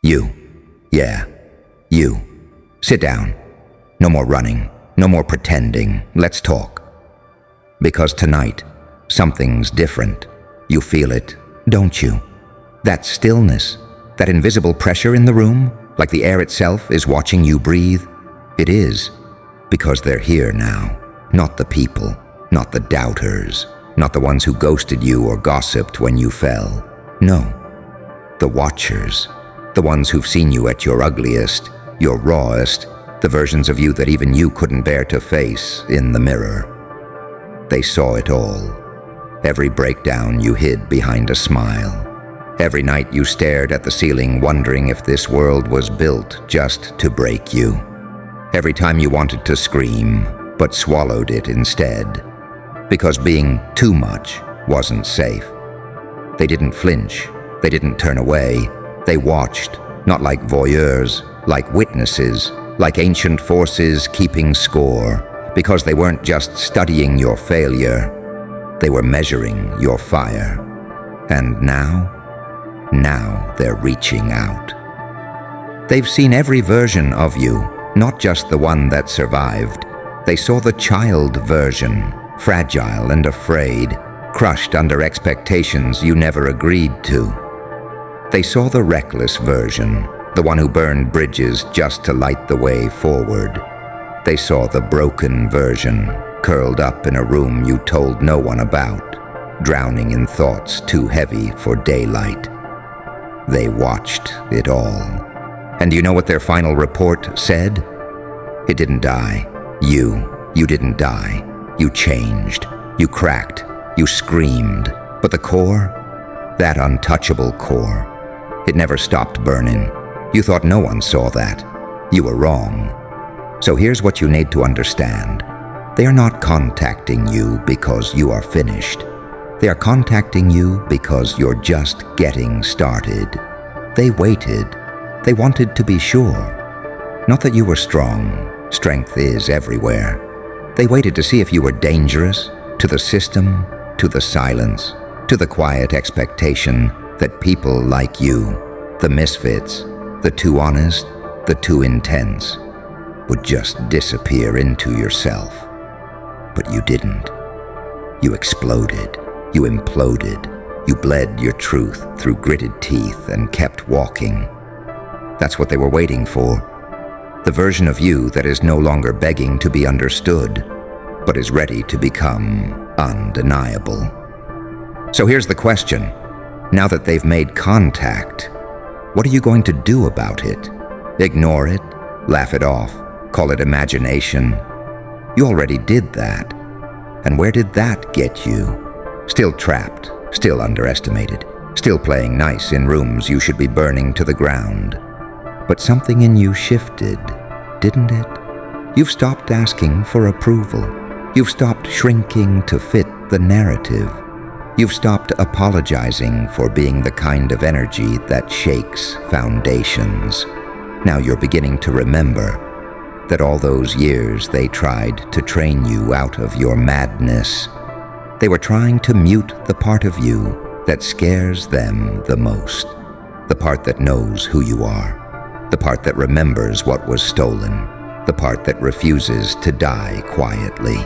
You. Yeah. You. Sit down. No more running. No more pretending. Let's talk. Because tonight, something's different. You feel it, don't you? That stillness, that invisible pressure in the room, like the air itself is watching you breathe. It is, because they're here now. Not the people, not the doubters, not the ones who ghosted you or gossiped when you fell. No, the watchers, the ones who've seen you at your ugliest, your rawest, the versions of you that even you couldn't bear to face in the mirror. They saw it all. Every breakdown you hid behind a smile. Every night you stared at the ceiling wondering if this world was built just to break you. Every time you wanted to scream, but swallowed it instead. Because being too much wasn't safe. They didn't flinch. They didn't turn away. They watched, not like voyeurs, like witnesses, like ancient forces keeping score. Because they weren't just studying your failure. They were measuring your fire. And now they're reaching out. They've seen every version of you, not just the one that survived. They saw the child version, fragile and afraid, crushed under expectations you never agreed to. They saw the reckless version, the one who burned bridges just to light the way forward. They saw the broken version, curled up in a room you told no one about, drowning in thoughts too heavy for daylight. They watched it all. And do you know what their final report said? It didn't die. You didn't die. You changed. You cracked. You screamed. But the core? That untouchable core. It never stopped burning. You thought no one saw that. You were wrong. So here's what you need to understand. They are not contacting you because you are finished. They are contacting you because you're just getting started. They waited. They wanted to be sure. Not that you were strong. Strength is everywhere. They waited to see if you were dangerous to the system, to the silence, to the quiet expectation that people like you, the misfits, the too honest, the too intense, would just disappear into yourself. But you didn't. You exploded. You imploded. You bled your truth through gritted teeth and kept walking. That's what they were waiting for. The version of you that is no longer begging to be understood, but is ready to become undeniable. So here's the question. Now that they've made contact, what are you going to do about it? Ignore it? Laugh it off? Call it imagination? You already did that. And where did that get you? Still trapped, still underestimated, still playing nice in rooms you should be burning to the ground. But something in you shifted, didn't it? You've stopped asking for approval. You've stopped shrinking to fit the narrative. You've stopped apologizing for being the kind of energy that shakes foundations. Now you're beginning to remember that all those years they tried to train you out of your madness. They were trying to mute the part of you that scares them the most. The part that knows who you are. The part that remembers what was stolen. The part that refuses to die quietly.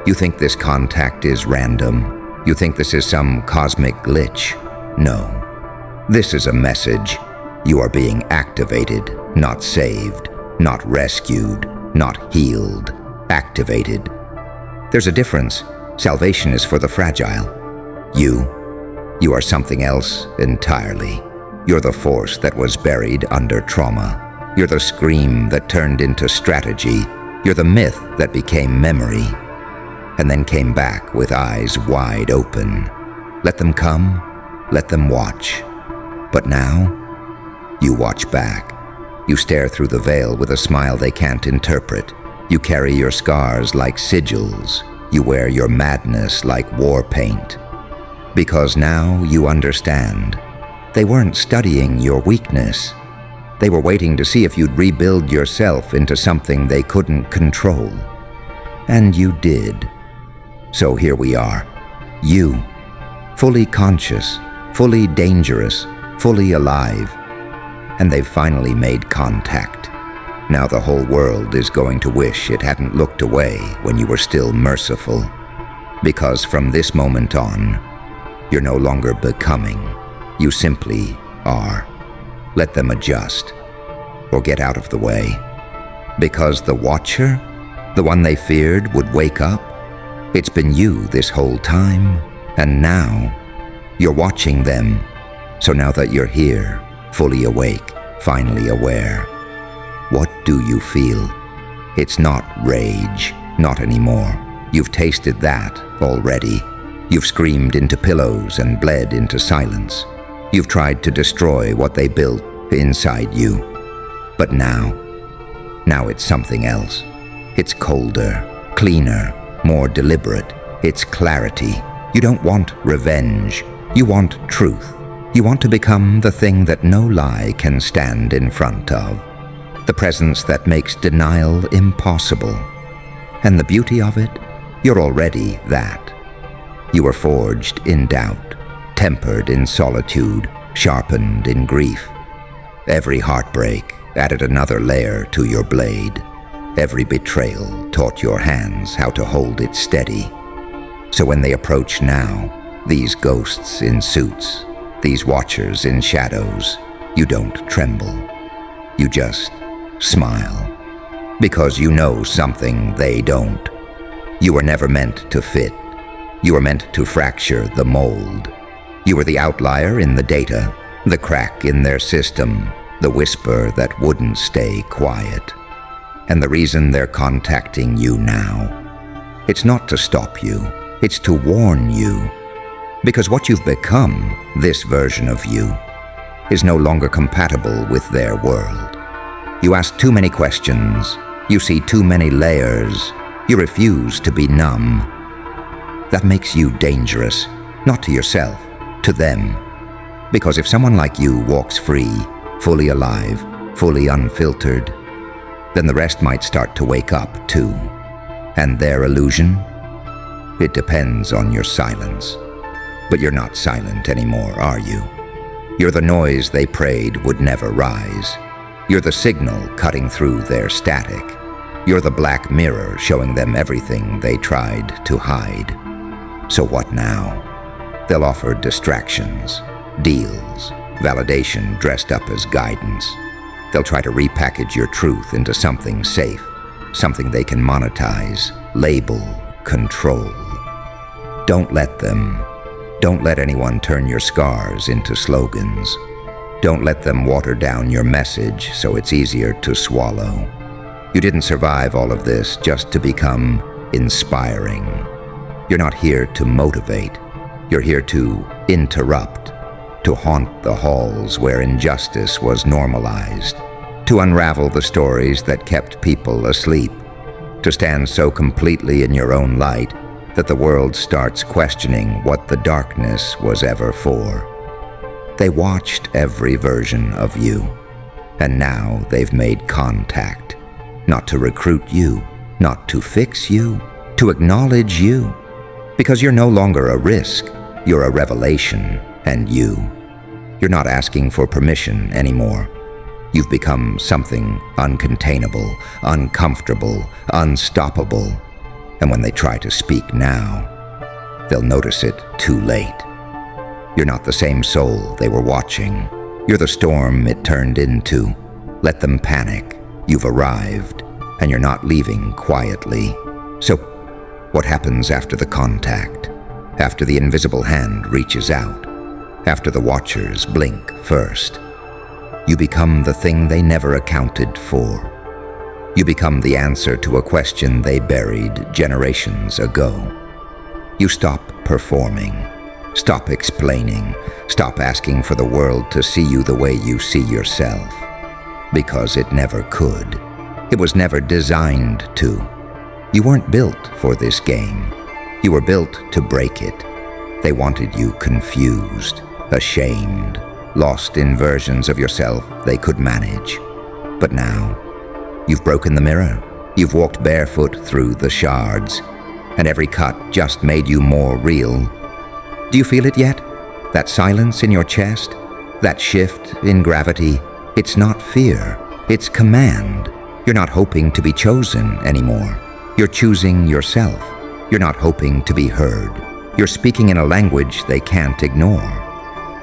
You think this contact is random? You think this is some cosmic glitch? No. This is a message. You are being activated, not saved, not rescued, not healed. Activated. There's a difference. Salvation is for the fragile. You are something else entirely. You're the force that was buried under trauma. You're the scream that turned into strategy. You're the myth that became memory, and then came back with eyes wide open. Let them come, let them watch. But now, you watch back. You stare through the veil with a smile they can't interpret. You carry your scars like sigils. You wear your madness like war paint. Because now you understand. They weren't studying your weakness. They were waiting to see if you'd rebuild yourself into something they couldn't control. And you did. So here we are. You, fully conscious, fully dangerous, fully alive. and they've finally made contact. Now the whole world is going to wish it hadn't looked away when you were still merciful. Because from this moment on, you're no longer becoming. You simply are. Let them adjust, or get out of the way. Because the Watcher, the one they feared, would wake up. It's been you this whole time, and now you're watching them. So now that you're here, fully awake, finally aware, what do you feel? It's not rage, not anymore. You've tasted that already. You've screamed into pillows and bled into silence. You've tried to destroy what they built inside you. But now it's something else. It's colder, cleaner, more deliberate. It's clarity. You don't want revenge. You want truth. You want to become the thing that no lie can stand in front of. The presence that makes denial impossible. And the beauty of it, you're already that. You were forged in doubt, tempered in solitude, sharpened in grief. Every heartbreak added another layer to your blade. Every betrayal taught your hands how to hold it steady. So when they approach now, these ghosts in suits, these watchers in shadows, you don't tremble. You just smile. Because you know something they don't. You were never meant to fit. You were meant to fracture the mold. You were the outlier in the data, the crack in their system, the whisper that wouldn't stay quiet. And the reason they're contacting you now, it's not to stop you, it's to warn you. Because what you've become, this version of you, is no longer compatible with their world. You ask too many questions, you see too many layers, you refuse to be numb. That makes you dangerous, not to yourself, to them. Because if someone like you walks free, fully alive, fully unfiltered, then the rest might start to wake up too. And their illusion? It depends on your silence. But you're not silent anymore, are you? You're the noise they prayed would never rise. You're the signal cutting through their static. You're the black mirror showing them everything they tried to hide. So what now? They'll offer distractions, deals, validation dressed up as guidance. They'll try to repackage your truth into something safe, something they can monetize, label, control. Don't let them. Don't let anyone turn your scars into slogans. Don't let them water down your message so it's easier to swallow. You didn't survive all of this just to become inspiring. You're not here to motivate. You're here to interrupt, to haunt the halls where injustice was normalized, to unravel the stories that kept people asleep, to stand so completely in your own light that the world starts questioning what the darkness was ever for. They watched every version of you, and now they've made contact, not to recruit you, not to fix you, to acknowledge you, because you're no longer a risk, you're a revelation, and you're not asking for permission anymore. You've become something uncontainable, uncomfortable, unstoppable. And when they try to speak now, they'll notice it too late. You're not the same soul they were watching. You're the storm it turned into. Let them panic. You've arrived, and you're not leaving quietly. So, what happens after the contact? After the invisible hand reaches out? After the watchers blink first? You become the thing they never accounted for. You become the answer to a question they buried generations ago. You stop performing, stop explaining, stop asking for the world to see you the way you see yourself. Because it never could. It was never designed to. You weren't built for this game. You were built to break it. They wanted you confused, ashamed, lost in versions of yourself they could manage. But now, you've broken the mirror. You've walked barefoot through the shards, and every cut just made you more real. Do you feel it yet? That silence in your chest? That shift in gravity? It's not fear, it's command. You're not hoping to be chosen anymore. You're choosing yourself. You're not hoping to be heard. You're speaking in a language they can't ignore.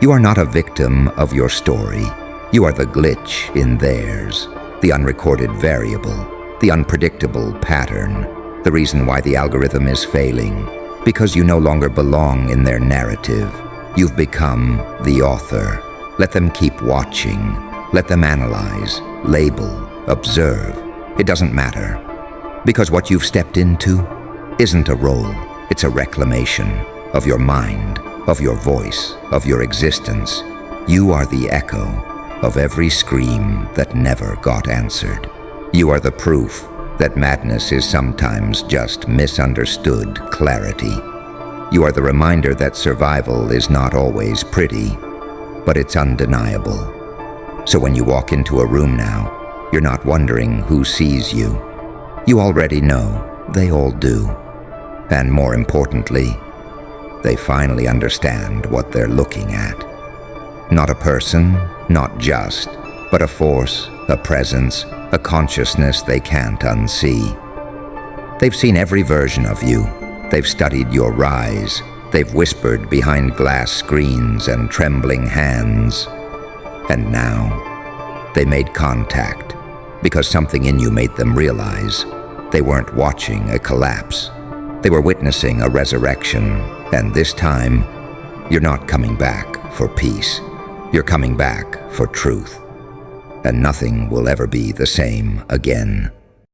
You are not a victim of your story. You are the glitch in theirs, the unrecorded variable, the unpredictable pattern, the reason why the algorithm is failing. Because you no longer belong in their narrative. You've become the author. Let them keep watching. Let them analyze, label, observe. It doesn't matter. Because what you've stepped into isn't a role. It's a reclamation of your mind, of your voice, of your existence. You are the echo of every scream that never got answered. You are the proof that madness is sometimes just misunderstood clarity. You are the reminder that survival is not always pretty, but it's undeniable. So when you walk into a room now, you're not wondering who sees you. You already know they all do. And more importantly, they finally understand what they're looking at. Not a person, not just, but a force, a presence, a consciousness they can't unsee. They've seen every version of you. They've studied your rise. They've whispered behind glass screens and trembling hands. And now, they made contact because something in you made them realize they weren't watching a collapse. They were witnessing a resurrection, and this time, you're not coming back for peace. You're coming back for truth. And nothing will ever be the same again.